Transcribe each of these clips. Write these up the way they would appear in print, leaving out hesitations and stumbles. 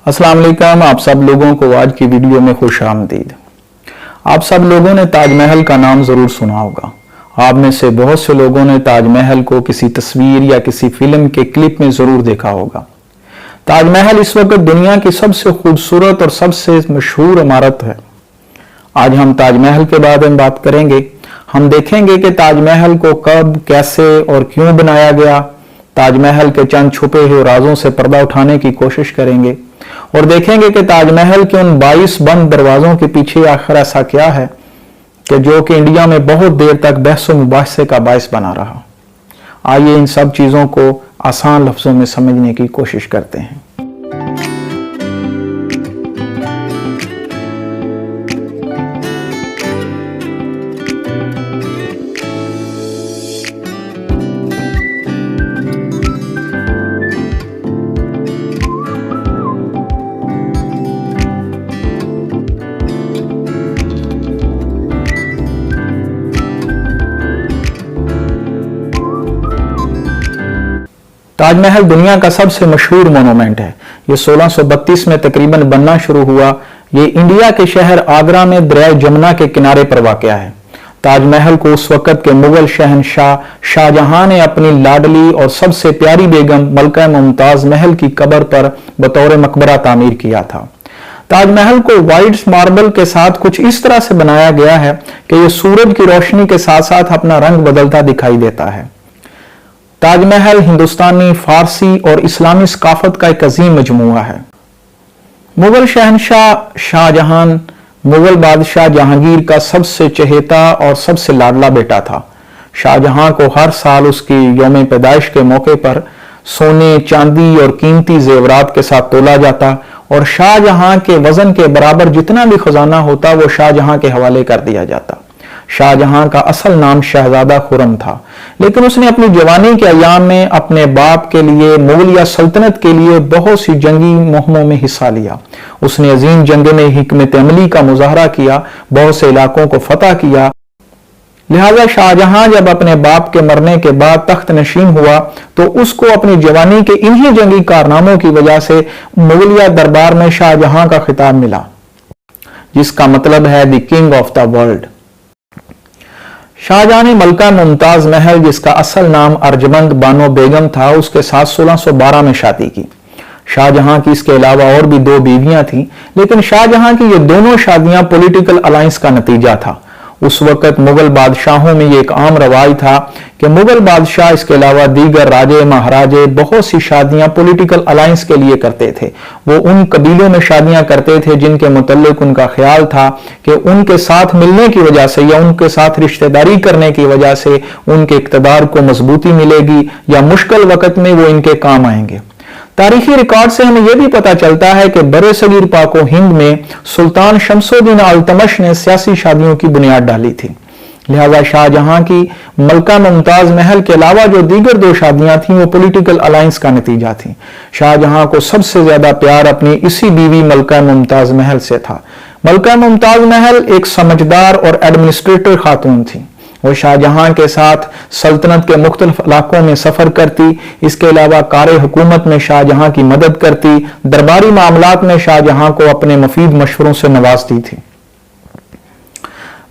अस्सलाम वालेकुम। आप सब लोगों को आज की वीडियो में खुश आमदीद। आप सब लोगों ने ताजमहल का नाम ज़रूर सुना होगा। आप में से बहुत से लोगों ने ताजमहल को किसी तस्वीर या किसी फिल्म के क्लिप में ज़रूर देखा होगा। ताजमहल इस वक्त दुनिया की सबसे खूबसूरत और सबसे मशहूर इमारत है। आज हम ताजमहल के बारे में बात करेंगे। हम देखेंगे कि ताजमहल को कब, कैसे और क्यों बनाया गया। ताजमहल के चंद छुपे हुए राजों से पर्दा उठाने की कोशिश करेंगे और देखेंगे कि ताजमहल के उन 22 बंद दरवाजों के पीछे आखिर ऐसा क्या है कि जो कि इंडिया में बहुत देर तक बहस व मुबाहसे का बायस बना रहा। आइए इन सब चीजों को आसान लफ्जों में समझने की कोशिश करते हैं। ताजमहल दुनिया का सबसे मशहूर मोनूमेंट है। ये 1632 में तकरीबन बनना शुरू हुआ। ये इंडिया के शहर आगरा में दरिया जमुना के किनारे पर वाक़या है। ताजमहल को उस वक़्त के मुगल शहनशाह शाहजहां ने अपनी लाडली और सबसे प्यारी बेगम मलका मुमताज महल की कब्र पर बतौर मकबरा तामीर किया था। ताजमहल को व्हाइट मार्बल के साथ कुछ इस तरह से बनाया गया है कि यह सूरज की रोशनी के साथ साथ अपना रंग बदलता दिखाई देता है। ताजमहल हिंदुस्तानी, फारसी और इस्लामी सकाफत का एक अजीम मजमूआ है। मुगल शहनशाह शाहजहां मुगल बादशाह जहांगीर का सबसे चहेता और सबसे लाडला बेटा था। शाहजहां को हर साल उसकी यौम पैदाइश के मौके पर सोने, चांदी और कीमती जेवरात के साथ तोला जाता और शाहजहां के वजन के बराबर जितना भी खजाना होता वो शाहजहां के हवाले कर दिया जाता। शाहजहां का असल नाम शहजादा खुरम था, लेकिन उसने अपनी जवानी के अयाम में अपने बाप के लिए, मुगलिया सल्तनत के लिए बहुत सी जंगी मुहिमों में हिस्सा लिया। उसने अजीम जंग में हिकमत अमली का मुजाहरा किया, बहुत से इलाकों को फतह किया। लिहाजा शाहजहां जब अपने बाप के मरने के बाद तख्त नशीन हुआ तो उसको अपनी जवानी के इन्हीं जंगी कारनामों की वजह से मुगलिया दरबार में शाहजहां का खिताब मिला, जिसका मतलब है the king of the world. Shahjahan ने मलका मुमताज महल, जिसका असल नाम अर्जमंद बानो बेगम था, उसके साथ 1612 में शादी की। शाहजहां की इसके अलावा और भी 2 बीवियां थीं, लेकिन शाहजहां की ये दोनों शादियां पॉलिटिकल अलायंस का नतीजा था। उस वक्त मुगल बादशाहों में ये एक आम रवाज था कि मुगल बादशाह इसके अलावा दीगर राजे महाराजे बहुत सी शादियां पॉलिटिकल अलायंस के लिए करते थे। वो उन कबीलों में शादियां करते थे जिनके मुतल्लिक उनका ख्याल था कि उनके साथ मिलने की वजह से या उनके साथ रिश्तेदारी करने की वजह से उनके इक़्तिदार को मजबूती मिलेगी या मुश्किल वक्त में वो इनके काम आएंगे। तारीखी रिकॉर्ड से हमें यह भी पता चलता है कि बड़े सगीर पाको हिंद में सुल्तान शमसुद्दीन अल्तमश ने सियासी शादियों की बुनियाद डाली थी। लिहाजा शाहजहां की मलका मुमताज महल के अलावा जो दीगर 2 शादियां थीं वो पॉलिटिकल अलायंस का नतीजा थी। शाहजहां को सबसे ज्यादा प्यार अपनी इसी बीवी मलका मुमताज महल से था। मलका मुमताज महल एक समझदार और एडमिनिस्ट्रेटर खातून थी। वो शाहजहां के साथ सल्तनत के मुख्तलिफ इलाकों में सफर करती, इसके अलावा कार हुकूमत में शाहजहां की मदद करती, दरबारी मामलात में शाहजहां को अपने मुफीद मशवरों से नवाजती थी।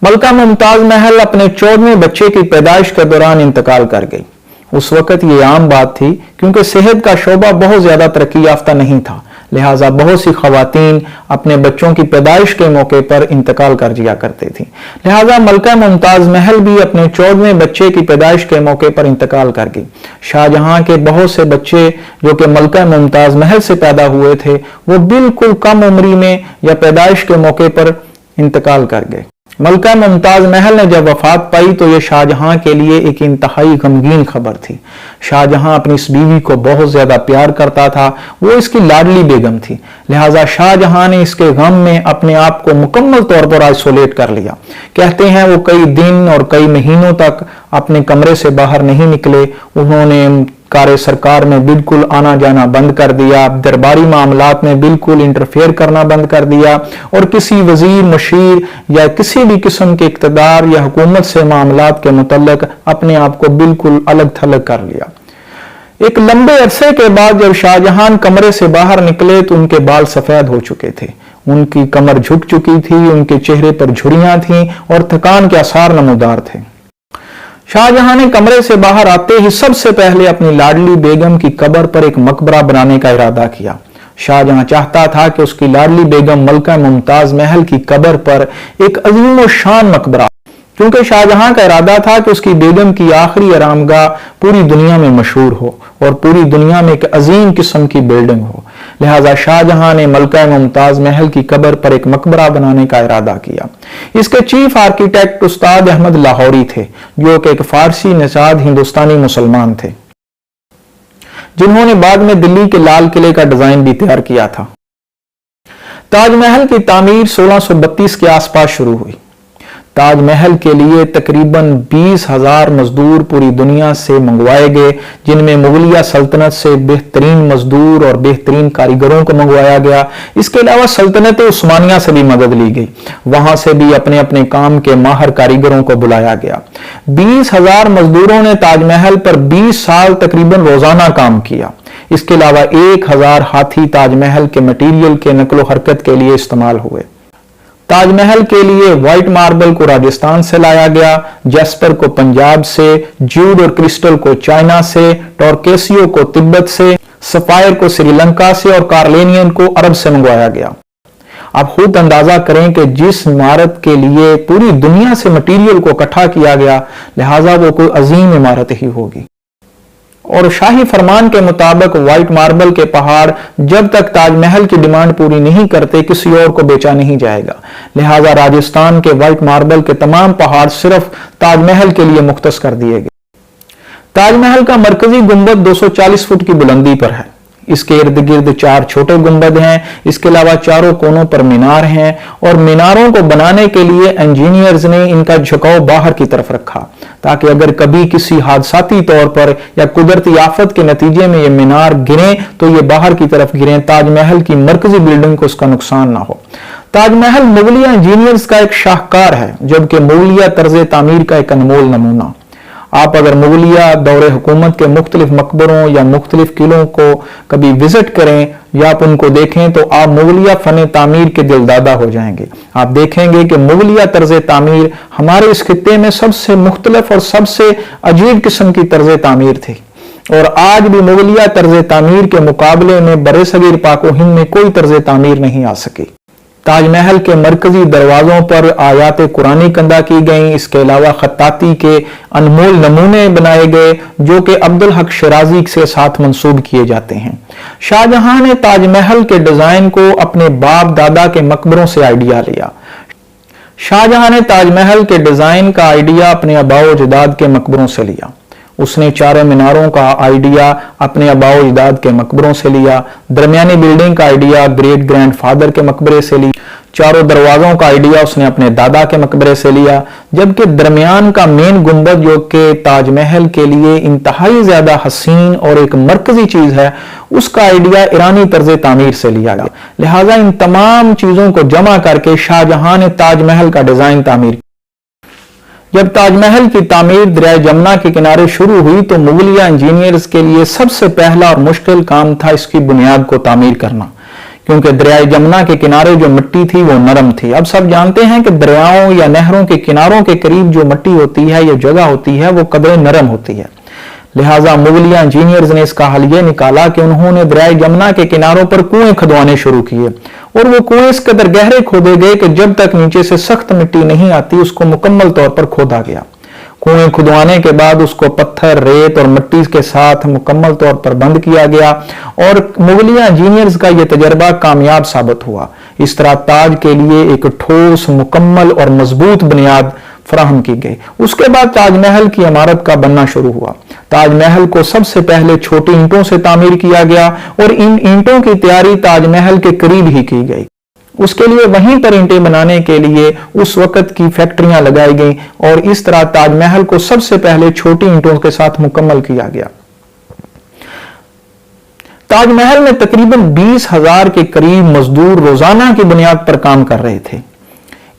मलका मुमताज महल अपने 14वें बच्चे की पैदाइश के दौरान इंतकाल कर गई। उस वक्त ये आम बात थी क्योंकि सेहत का शोबा बहुत ज्यादा तरक्की याफ्ता नहीं था। लिहाजा बहुत सी खवातीन अपने बच्चों की पैदाइश के मौके पर इंतकाल कर जिया करती थी। लिहाजा मलका मुमताज महल भी अपने 14वें बच्चे की पैदाइश के मौके पर इंतकाल कर गई। शाहजहां के बहुत से बच्चे जो कि मलका मुमताज महल से पैदा हुए थे वो बिल्कुल कम उम्री में या पैदाइश के मौके पर इंतकाल कर गए। मलका मुमताज महल ने जब वफात पाई तो यह शाहजहां के लिए एक इंतहाई गमगीन खबर थी। शाहजहां अपनी इस बीवी को बहुत ज्यादा प्यार करता था, वो इसकी लाडली बेगम थी। लिहाजा शाहजहां ने इसके गम में अपने आप को मुकम्मल तौर पर आइसोलेट कर लिया। कहते हैं वो कई दिन और कई महीनों तक अपने कमरे से बाहर नहीं निकले। उन्होंने कार सरकार में बिल्कुल आना जाना बंद कर दिया, दरबारी मामलात में बिल्कुल इंटरफेयर करना बंद कर दिया और किसी वजीर, मशीर या किसी भी किस्म के इक़्तिदार या हुकूमत से मामलात के मुतल्लिक अपने आप को बिल्कुल अलग थलग कर लिया। एक लंबे अरसे के बाद जब शाहजहां कमरे से बाहर निकले तो उनके बाल सफेद हो चुके थे, उनकी कमर झुक चुकी थी, उनके चेहरे पर झुर्रियां थीं और थकान के आसार नमूदार थे। शाहजहां ने कमरे से बाहर आते ही सबसे पहले अपनी लाडली बेगम की कब्र पर एक मकबरा बनाने का इरादा किया। शाहजहां चाहता था कि उसकी लाडली बेगम मलका मुमताज महल की कब्र पर एक अजीम शान मकबरा, क्योंकि शाहजहां का इरादा था कि उसकी बेगम की आखिरी आरामगाह पूरी दुनिया में मशहूर हो और पूरी दुनिया में एक अजीम किस्म की बिल्डिंग हो। लिहाजा शाहजहां ने मलका मुमताज महल की कब्र पर एक मकबरा बनाने का इरादा किया। इसके चीफ आर्किटेक्ट उस्ताद अहमद लाहौरी थे, जो कि एक फारसी नजाद हिंदुस्तानी मुसलमान थे, जिन्होंने बाद में दिल्ली के लाल किले का डिजाइन भी तैयार किया था। ताजमहल की तामीर 1632 के आसपास शुरू हुई। ताजमहल के लिए तकरीबन 20,000 मजदूर पूरी दुनिया से मंगवाए गए, जिनमें मुगलिया सल्तनत से बेहतरीन मजदूर और बेहतरीन कारीगरों को मंगवाया गया। इसके अलावा सल्तनत उस्मानिया से भी मदद ली गई, वहां से भी अपने अपने काम के माहिर कारीगरों को बुलाया गया। 20,000 मजदूरों ने ताजमहल पर 20 साल तकरीबन रोजाना काम किया। इसके अलावा 1,000 हाथी ताजमहल के मटीरियल के नकलो हरकत के लिए इस्तेमाल हुए। ताजमहल के लिए व्हाइट मार्बल को राजस्थान से लाया गया, जैस्पर को पंजाब से, ज्यूड और क्रिस्टल को चाइना से, टॉर्केसियो को तिब्बत से, सफायर को श्रीलंका से और कार्लेनियन को अरब से मंगवाया गया। आप खुद अंदाजा करें कि जिस इमारत के लिए पूरी दुनिया से मटेरियल को इकट्ठा किया गया, लिहाजा वो कोई अजीम इमारत ही होगी। और शाही फरमान के मुताबिक व्हाइट मार्बल के पहाड़ जब तक ताजमहल की डिमांड पूरी नहीं करते किसी और को बेचा नहीं जाएगा। लिहाजा राजस्थान के व्हाइट मार्बल के तमाम पहाड़ सिर्फ ताजमहल के लिए मुख्तस कर दिए गए। ताजमहल का मरकजी गुंबद 240 फुट की बुलंदी पर है। इसके इर्द गिर्द 4 छोटे गुंबद हैं। इसके अलावा चारों कोनों पर मीनार हैं और मीनारों को बनाने के लिए इंजीनियर्स ने इनका झुकाव बाहर की तरफ रखा, ताकि अगर कभी किसी हादसाती तौर पर या कुदरती आफत के नतीजे में ये मीनार गिरे तो ये बाहर की तरफ गिरे, ताजमहल की मरकजी बिल्डिंग को उसका नुकसान ना हो। ताजमहल मुगलिया इंजीनियर्स का एक शाहकार है, जबकि मुगलिया तर्ज तामीर का एक अनमोल नमूना। आप अगर मुगलिया दौरे हुकूमत के मुख्तलिफ मकबरों या मुख्तलिफ किलों को कभी विजिट करें या आप उनको देखें तो आप मुगलिया फन तामीर के दिलदादा हो जाएंगे। आप देखेंगे कि मुगलिया तर्ज तामीर हमारे इस खित्ते में सबसे मुख्तलिफ और सबसे अजीब किस्म की तर्ज तामीर थी, और आज भी मुगलिया तर्ज तामीर के मुकाबले में बरे-सगीर पाको हिंद में कोई तर्ज तामीर नहीं आ सकी। ताजमहल के मरकजी दरवाजों पर आयात कुरानी कंदा की गई। इसके अलावा खत्ताती के अनमोल नमूने बनाए गए, जो कि अब्दुल हक शिराजी से साथ मंसूब किए जाते हैं। शाहजहां ने ताजमहल के डिजाइन को अपने बाप दादा के मकबरों से आइडिया लिया। शाहजहां ने ताजमहल के डिजाइन का आइडिया अपने आबाओ अजदाद के मकबरों से लिया। उसने चारों मीनारों का आइडिया अपने आबाओ अजदाद के मकबरों से लिया। दरमियानी बिल्डिंग का आइडिया ग्रेट ग्रैंड फादर के मकबरे से लिया। चारों दरवाजों का आइडिया उसने अपने दादा के मकबरे से लिया, जबकि दरमियान का मेन गुंबद, जो कि ताजमहल के लिए इंतहाई ज्यादा हसीन और एक मरकजी चीज है, उसका आइडिया ईरानी तर्ज तामीर से लिया गया। लिहाजा इन तमाम चीजों को जमा करके शाहजहां ने ताजमहल का डिजाइन तामीर। जब ताजमहल की तामीर दरिया जमुना के किनारे शुरू हुई तो मुगलिया इंजीनियर्स के लिए सबसे पहला और मुश्किल काम था इसकी बुनियाद को तामीर करना, क्योंकि दरिया जमुना के किनारे जो मिट्टी थी वो नरम थी। अब सब जानते हैं कि दरियाओं या नहरों के किनारों के करीब जो मिट्टी होती है या जगह होती है वो कदरे नरम होती है। लिहाजा मुगलिया इंजीनियर्स ने इसका हल ये निकाला कि उन्होंने दरिया जमुना के किनारों पर कुएं खुदवाने शुरू किए, और वो कुएं इस कदर गहरे खोदे गए कि जब तक नीचे से सख्त मिट्टी नहीं आती उसको मुकम्मल तौर पर खोदा गया। कुएं खुदवाने के बाद उसको पत्थर, रेत और मिट्टी के साथ मुकम्मल तौर पर बंद किया गया, और मुगलिया इंजीनियर्स का यह तजर्बा कामयाब साबित हुआ। इस तरह ताज के लिए एक ठोस, मुकम्मल और मजबूत बुनियाद फराहम की गई। उसके बाद ताजमहल की इमारत का बनना शुरू हुआ। ताजमहल को सबसे पहले छोटी ईंटों से तामीर किया गया, और इन ईंटों की तैयारी ताजमहल के करीब ही की गई। उसके लिए वहीं पर ईंटें बनाने के लिए उस वक्त की फैक्ट्रियां लगाई गई, और इस तरह ताजमहल को सबसे पहले छोटी ईंटों के साथ मुकम्मल किया गया। ताजमहल में तकरीबन 20,000 के करीब मजदूर रोजाना की बुनियाद पर काम कर रहे थे।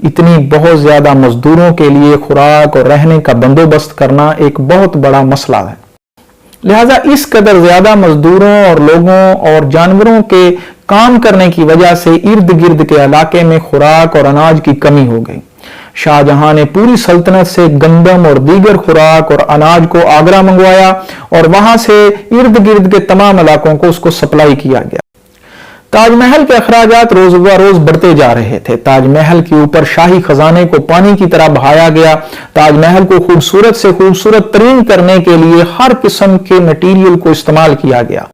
इतनी बहुत ज्यादा मजदूरों के लिए खुराक और रहने का बंदोबस्त करना एक बहुत बड़ा मसला है। लिहाजा इस कदर ज्यादा मजदूरों और लोगों और जानवरों के काम करने की वजह से इर्द गिर्द के इलाके में खुराक और अनाज की कमी हो गई। शाहजहां ने पूरी सल्तनत से गंदम और दीगर खुराक और अनाज को आगरा मंगवाया और वहां से इर्द गिर्द के तमाम इलाकों को उसको सप्लाई किया गया। ताजमहल के अखराजात रोज ब रोज बढ़ते जा रहे थे। ताजमहल के ऊपर शाही खजाने को पानी की तरह बहाया गया। ताजमहल को खूबसूरत से खूबसूरत तरीन करने के लिए हर किस्म के मटेरियल को इस्तेमाल किया गया।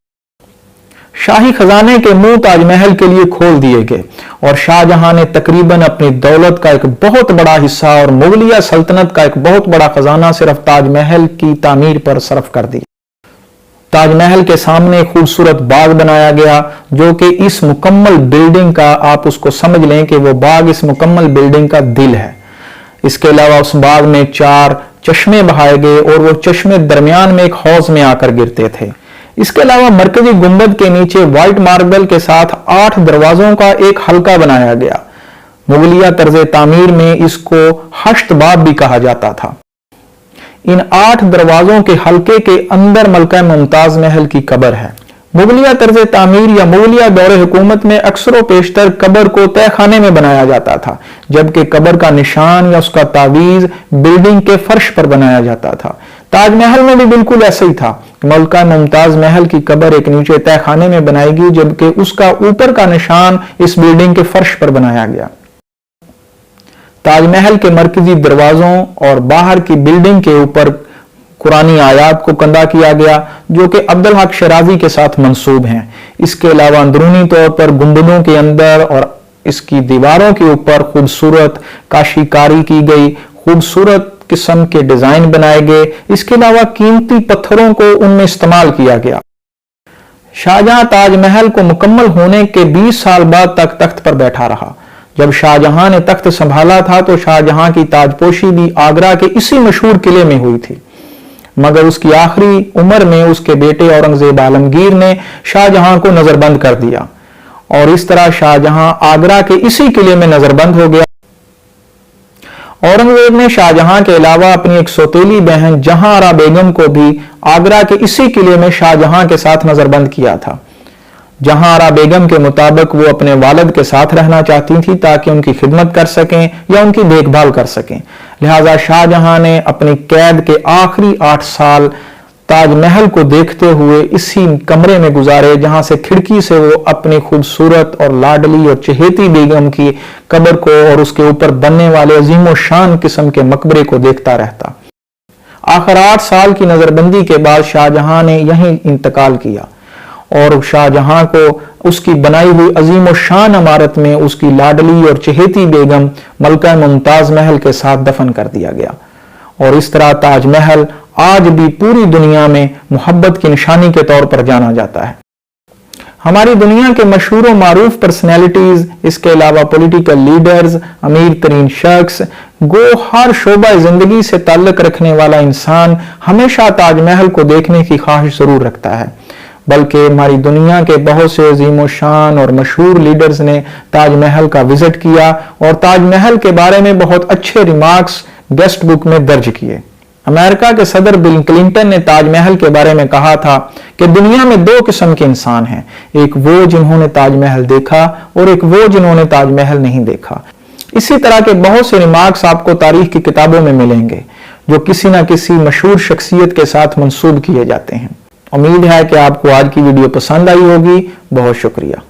शाही खजाने के मुंह ताजमहल के लिए खोल दिए गए और शाहजहां ने तकरीबन अपनी दौलत का एक बहुत बड़ा हिस्सा और मुगलिया सल्तनत का एक बहुत बड़ा खजाना सिर्फ ताजमहल की तामीर पर सर्फ कर दिया। ताजमहल के सामने खूबसूरत बाग बनाया गया जो कि इस मुकम्मल बिल्डिंग का, आप उसको समझ लें कि वो बाग इस मुकम्मल बिल्डिंग का दिल है। इसके अलावा उस बाग में 4 चश्मे बहाए गए और वो चश्मे दरमियान में एक हौज में आकर गिरते थे। इसके अलावा मरकजी गुंबद के नीचे व्हाइट मार्बल के साथ 8 दरवाजों का एक हल्का बनाया गया। मुगलिया तर्ज तामीर में इसको हश्त बाब भी कहा जाता था। इन 8 दरवाजों के हल्के के अंदर मलका मुमताज महल की कब्र है। मुगलिया तर्ज तामीर या मुगलिया दौरे हुकूमत में अक्सर पेशतर कब्र को तहखाने में बनाया जाता था, जबकि कब्र का निशान या उसका तावीज बिल्डिंग के फर्श पर बनाया जाता था। ताजमहल में भी बिल्कुल ऐसा ही था। मलका मुमताज महल की कब्र एक नीचे तहखाने में बनाई गई, जबकि उसका ऊपर का निशान इस बिल्डिंग के फर्श पर बनाया गया। ताजमहल के मरकजी दरवाजों और बाहर की बिल्डिंग के ऊपर कुरानी आयात को कंधा किया गया जो कि अब्दुल हक शराजी के साथ मंसूब हैं। इसके अलावा अंदरूनी तौर पर गुंबदों के अंदर और इसकी दीवारों के ऊपर खूबसूरत काशीकारी की गई, खूबसूरत किस्म के डिजाइन बनाए गए। इसके अलावा कीमती पत्थरों को उनमें इस्तेमाल किया गया। शाहजहां ताजमहल को मुकम्मल होने के 20 साल बाद तक तख्त पर बैठा रहा। जब शाहजहां ने तख्त संभाला था तो शाहजहां की ताजपोशी भी आगरा के इसी मशहूर किले में हुई थी, मगर उसकी आखिरी उम्र में उसके बेटे औरंगजेब आलमगीर ने शाहजहां को नजरबंद कर दिया और इस तरह शाहजहां आगरा के इसी किले में नजरबंद हो गया। औरंगजेब ने शाहजहां के अलावा अपनी एक सौतेली बहन जहां आरा बेगम को भी आगरा के इसी किले में शाहजहां के साथ नजरबंद किया था। जहां आरा बेगम के मुताबिक वो अपने वालिद के साथ रहना चाहती थी ताकि उनकी खिदमत कर सकें या उनकी देखभाल कर सकें। लिहाजा शाहजहां ने अपनी कैद के आखिरी 8 साल ताजमहल को देखते हुए इसी कमरे में गुजारे जहां से खिड़की से वो अपनी खूबसूरत और लाडली और चहेती बेगम की कब्र को और उसके ऊपर बनने वाले अजीम शान किस्म के मकबरे को देखता रहता। आखिर 8 साल की नजरबंदी के बाद शाहजहां ने यहीं इंतकाल किया और शाहजहां को उसकी बनाई हुई अजीम शान इमारत में उसकी लाडली और चहेती बेगम मलका मुमताज महल के साथ दफन कर दिया गया। और इस तरह ताजमहल आज भी पूरी दुनिया में मोहब्बत की निशानी के तौर पर जाना जाता है। हमारी दुनिया के मशहूर मारूफ पर्सनैलिटीज, इसके अलावा पॉलिटिकल लीडर्स, अमीर तरीन शख्स, गो हर शोबा जिंदगी से ताल्लुक रखने वाला इंसान हमेशा ताजमहल को देखने की ख्वाहिश जरूर रखता है। बल्कि हमारी दुनिया के बहुत से अजीम शान और मशहूर लीडर्स ने ताजमहल का विजिट किया और ताजमहल के बारे में बहुत अच्छे रिमार्क्स गेस्ट बुक में दर्ज किए। अमेरिका के सदर बिल क्लिंटन ने ताजमहल के बारे में कहा था कि दुनिया में 2 किस्म के इंसान हैं, एक वो जिन्होंने ताजमहल देखा और एक वो जिन्होंने ताजमहल नहीं देखा। इसी तरह के बहुत से रिमार्क्स आपको तारीख की किताबों में मिलेंगे जो किसी न किसी मशहूर शख्सियत के साथ मंसूब किए जाते हैं। उम्मीद है कि आपको आज की वीडियो पसंद आई होगी। बहुत शुक्रिया।